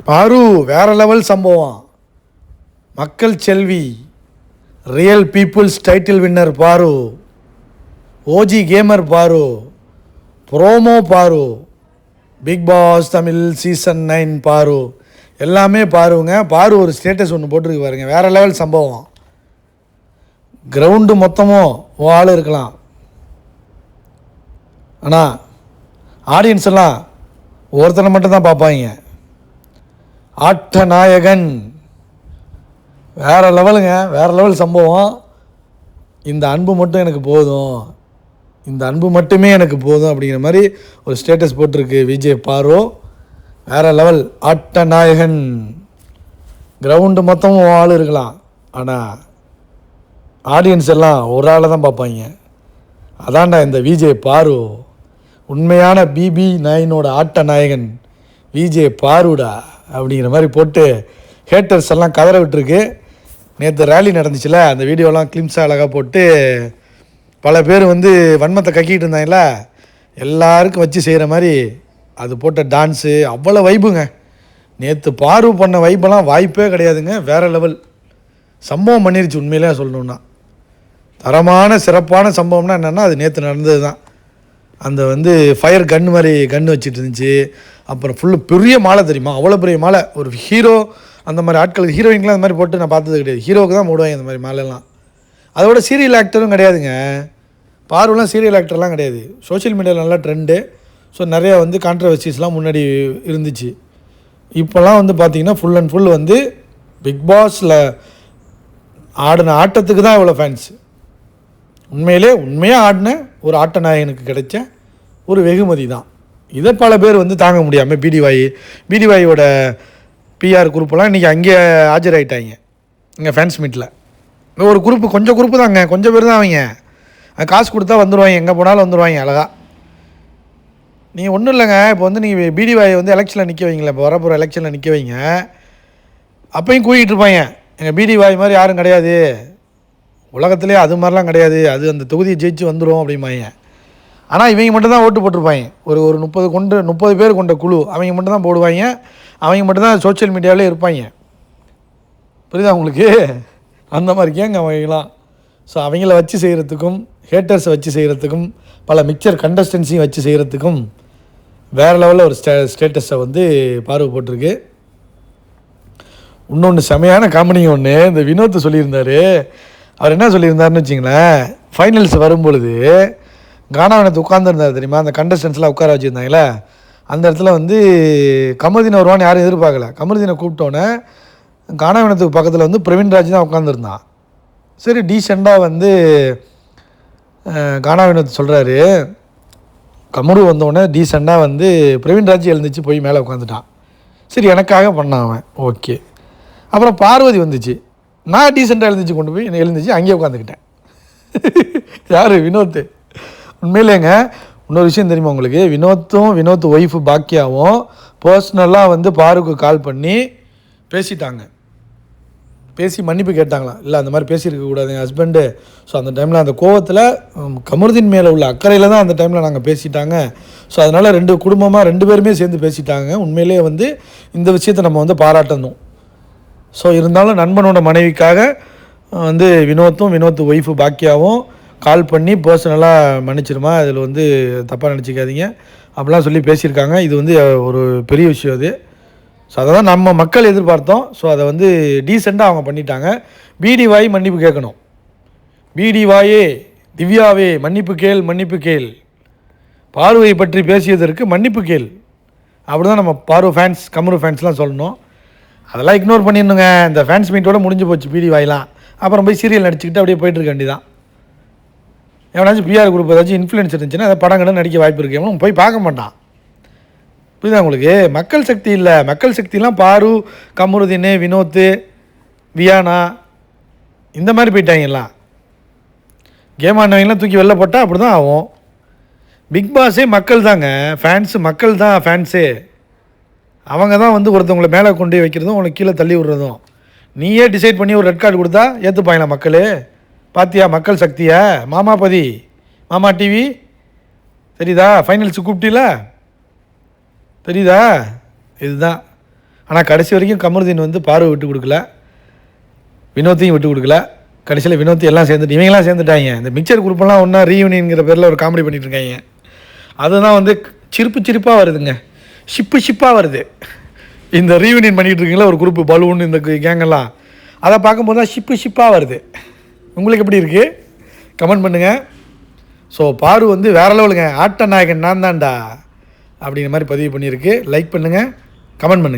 பாரு வேற லெவல் சம்பவம். மக்கள் செல்வி, ரியல் பீப்புள்ஸ் டைட்டில் வின்னர் பாரு, ஓஜி கேமர் பாரு, ப்ரோமோ பாரு, பிக் பாஸ் தமிழ் சீசன் 9 பாரு, எல்லாமே பாருங்க. பாரு ஒரு ஸ்டேட்டஸ் ஒன்று போட்டிருக்கு பாருங்க, வேறு லெவல் சம்பவம். கிரவுண்டு மொத்தமும் ஆள் இருக்கலாம், ஆனால் ஆடியன்ஸ் எல்லாம் ஒருத்தனை மட்டும் தான் பார்ப்பாங்க. ஆட்ட நாயகன் வேறு லெவலுங்க, வேறு லெவல் சம்பவம். இந்த அன்பு மட்டும் எனக்கு போதும், இந்த அன்பு மட்டுமே எனக்கு போதும் அப்படிங்கிற மாதிரி ஒரு ஸ்டேட்டஸ் போட்டிருக்கு விஜய் பாரு. வேறு லெவல் ஆட்ட நாயகன். கிரவுண்டு மொத்தமும் ஆள் இருக்கலாம், ஆனால் ஆடியன்ஸ் எல்லாம் ஒரு ஆளை தான் பார்ப்பாங்க. அதான்டா இந்த விஜய் பாரு, உண்மையான BB9ஓட ஆட்ட நாயகன் விஜய் பாருடா அப்படிங்கிற மாதிரி போட்டு ஹேட்டர்ஸ் எல்லாம் கதற விட்டுருக்கு. நேற்று ரேலி நடந்துச்சுல, அந்த வீடியோலாம் கிளிம்ஸாக அழகாக போட்டு பல பேர் வந்து வன்மத்தை கக்கிட்டு இருந்தாங்களா, எல்லாருக்கும் வச்சு செய்கிற மாதிரி அது போட்ட டான்ஸு அவ்வளோ வைப்புங்க. நேற்று பாரு பண்ண வைப்பெல்லாம் வாய்ப்பே கிடையாதுங்க. வேறு லெவல் சம்பவம் பண்ணிருச்சு. உண்மையிலே சொல்லணுன்னா தரமான சிறப்பான சம்பவம்னா என்னென்னா அது நேற்று நடந்தது தான். அந்த வந்து ஃபயர் கன் மாதிரி கன்று வச்சுட்டு இருந்துச்சு. அப்புறம் ஃபுல்லு பெரிய மாலை தெரியுமா, அவ்வளோ பெரிய மாலை. ஒரு ஹீரோ அந்த மாதிரி ஆட்களுக்கு, ஹீரோயின்லாம் அந்த மாதிரி போட்டு நான் பார்த்தது கிடையாது. ஹீரோவுக்கு தான் போடுவாங்க அந்த மாதிரி மாலைலாம். அதோட சீரியல் ஆக்டரும் கிடையாதுங்க. பார்வெலாம் சீரியல் ஆக்டர்லாம் கிடையாது. சோஷியல் மீடியாவில் நல்லா ட்ரெண்டு. ஸோ நிறையா வந்து கான்ட்ரவர்சிஸ்லாம் முன்னாடி இருந்துச்சு. இப்போல்லாம் வந்து பார்த்திங்கன்னா ஃபுல் அண்ட் ஃபுல் வந்து பிக் பாஸில் ஆடின ஆட்டத்துக்கு தான் இவ்வளோ ஃபேன்ஸ். உண்மையாக ஆடின ஒரு ஆட்ட நாயகனுக்கு கிடைச்ச ஒரு வெகுமதி தான். இதை பல பேர் வந்து தாங்க முடியாமல் பிடிவாயோட பிஆர் குரூப்பெல்லாம் இன்றைக்கி அங்கே ஆஜராகிட்டாங்க இங்கே ஃபேன்ஸ் மீட்டில். ஒரு குரூப்பு, கொஞ்சம் குரூப்பு தாங்க, கொஞ்சம் பேர் தான் அவங்க. காசு கொடுத்தா வந்துடுவாங்க, எங்கே போனாலும் வந்துடுவாங்க அழகா. நீங்கள் ஒன்றும் இல்லைங்க, இப்போ வந்து நீங்கள் பிடிவாயை வந்து எலெக்ஷனில் நிற்க வைங்களேன், இப்போ வரப்போகிற எலெக்ஷனில் நிற்க வைங்க, அப்பையும் கூட்டிகிட்டு இருப்பாங்க எங்கள் பிடிவாய் மாதிரி யாரும் கிடையாது உலகத்திலே, அது மாதிரிலாம் கிடையாது, அது அந்த தொகுதியை ஜெயிச்சு வந்துடும் அப்படிம்பாங்க. ஆனால் இவங்க மட்டும்தான் ஓட்டு போட்டிருப்பாங்க. ஒரு 30 பேர் கொண்ட குழு, அவங்க மட்டும்தான் போடுவாங்க, அவங்க மட்டும்தான் சோஷியல் மீடியாவிலே இருப்பாங்க. புரியுதா உங்களுக்கு? அந்த மாதிரி கேங்க அவங்களாம். ஸோ அவங்கள வச்சு செய்கிறதுக்கும், ஹேட்டர்ஸை வச்சு செய்கிறதுக்கும், பல மிக்சர் கண்டஸ்டன்ஸையும் வச்சு செய்கிறதுக்கும் வேறு லெவலில் ஒரு ஸ்டேட்டஸை வந்து பார்வை போட்டிருக்கு. இன்னொன்று செமையான காமெடிங்க ஒன்று இந்த வினோத் சொல்லியிருந்தார். அவர் என்ன சொல்லியிருந்தாருன்னு வச்சிங்களேன், ஃபைனல்ஸ் வரும்பொழுது கானாவினத்து உட்காந்துருந்தார் தெரியுமா, அந்த கண்டஸ்டன்ஸ்லாம் உட்கார வச்சுருந்தாங்களே, அந்த இடத்துல வந்து கமருதீனை வருவான்னு யாரும் எதிர்பார்க்கல. கமருதீனை கூப்பிட்டோன்னே கானாவினத்துக்கு பக்கத்தில் வந்து பிரவீன்ராஜ் தான் உட்காந்துருந்தான். சரி டீசெண்டாக வந்து கானாவினத்து சொல்கிறாரு, கமரு வந்தோடனே டீசெண்டாக வந்து பிரவீன்ராஜ் எழுந்துச்சு போய் மேலே உட்காந்துட்டான். சரி எனக்காக பண்ணான் அவன், ஓகே. அப்புறம் பார்வதி வந்துச்சு, நான் டீசெண்டாக எழுந்துச்சு போய் எழுந்துச்சு அங்கேயே உட்காந்துக்கிட்டேன். யார்? வினோத். உண்மையிலேங்க இன்னொரு விஷயம் தெரியுமா உங்களுக்கு, வினோத் ஒய்ஃபு பாக்கியாவும் பர்சனலாக வந்து பாருக்கு கால் பண்ணி பேசிட்டாங்க, பேசி மன்னிப்பு கேட்டாங்களாம். இல்லை அந்த மாதிரி பேசியிருக்கக்கூடாது என் ஹஸ்பண்டு. ஸோ அந்த டைமில் அந்த கோவத்தில் கமருதீன் மேலே உள்ள அக்கறையில் தான் அந்த டைமில் நாங்கள் பேசிட்டாங்க. ஸோ அதனால் 2 குடும்பமாக 2 பேருமே சேர்ந்து பேசிட்டாங்க. உண்மையிலே வந்து இந்த விஷயத்தை நம்ம வந்து பாராட்டணும். ஸோ இருந்தாலும் நண்பனோட மனைவிக்காக வந்து வினோத் ஒய்ஃபு பாக்கியாவும் கால் பண்ணி பர்சனலாக மன்னிச்சிருமா, அதில் வந்து தப்பாக நினச்சிக்காதீங்க அப்படிலாம் சொல்லி பேசியிருக்காங்க. இது வந்து ஒரு பெரிய விஷயம் அது. ஸோ அதை தான் நம்ம மக்கள் எதிர்பார்த்தோம். ஸோ அதை வந்து டீசெண்டாக அவங்க பண்ணிட்டாங்க. பிடிவாய் மன்னிப்பு கேட்கணும். பிடிவாயே, திவ்யாவே மன்னிப்பு கேள், பார்வையை பற்றி பேசியதற்கு மன்னிப்பு கேள், அப்படி தான் நம்ம பார்வை ஃபேன்ஸ், கமரு ஃபேன்ஸ்லாம் சொல்லணும். அதெல்லாம் இக்னோர் பண்ணிடணுங்க. இந்த ஃபேன்ஸ் மீட்டோட முடிஞ்சு போச்சு பிடிவாயெலாம். அப்புறம் போய் சீரியல் நடிச்சுக்கிட்டு அப்படியே போயிட்டுருக்க வேண்டியதான். எவனாச்சும் பிஆர் குரூப் ஏதாச்சும் இன்ஃப்ளூயன்ஸ் இருந்துச்சுன்னா அதை படங்களை நடிக்க வாய்ப்பு இருக்குது, எவனும் போய் பார்க்க மாட்டான். புரியுதா உங்களுக்கு? மக்கள் சக்தி இல்லை, மக்கள் சக்திலாம் பாரு, கமருதீன், வினோத், வியானா இந்த மாதிரி போயிட்டாங்கலாம். கேம் ஆடினவங்களாம் தூக்கி வெளில போட்டால் அப்படி தான் ஆகும். பிக் பாஸே மக்கள் தாங்க, ஃபேன்ஸு மக்கள் தான் ஃபேன்ஸே. அவங்க தான் வந்து ஒருத்தவங்களை மேலே கொண்டு வைக்கிறதும் உங்களை கீழே தள்ளி விடுறதும். நீயே டிசைட் பண்ணி ஒரு ரெட் கார்டு கொடுத்தா ஏற்றுப்பாங்களா மக்கள்? பாத்தியா மக்கள் சக்தியா? மாமா டிவி தெரியுதா? ஃபைனல்ஸு கூப்பிட்டீங்களா? தெரியுதா? இதுதான் ஆனால் கடைசி வரைக்கும் கமருதீன் வந்து பார்வை விட்டு கொடுக்கல, வினோத்தையும் விட்டு கொடுக்கல. கடைசியில் வினோத் எல்லாம் சேர்ந்துட்டு இவங்கெல்லாம் சேர்ந்துட்டாங்க. இந்த மிக்சர் குரூப்பெல்லாம் ஒன்றா ரீயூனியன்கிற பேரில் ஒரு காமெடி பண்ணிகிட்டு இருக்காங்க. அதுதான் வந்து சிரிப்பாக வருதுங்க, ஷிப்பாக வருது. இந்த ரீயூனியன் பண்ணிகிட்டு இருக்கீங்களா ஒரு குரூப்பு பலூன் இந்த கேங்கெல்லாம், அதை பார்க்கும்போது தான் ஷிப்பாக வருது. உங்களுக்கு எப்படி இருக்குது கமெண்ட் பண்ணுங்கள். ஸோ பாரு வந்து வேறு லெவலுங்க, ஆட்ட நாயகன் நான் தான்டா அப்படிங்கிற மாதிரி பதிவு பண்ணியிருக்கு. லைக் பண்ணுங்கள், கமெண்ட் பண்ணுங்கள்.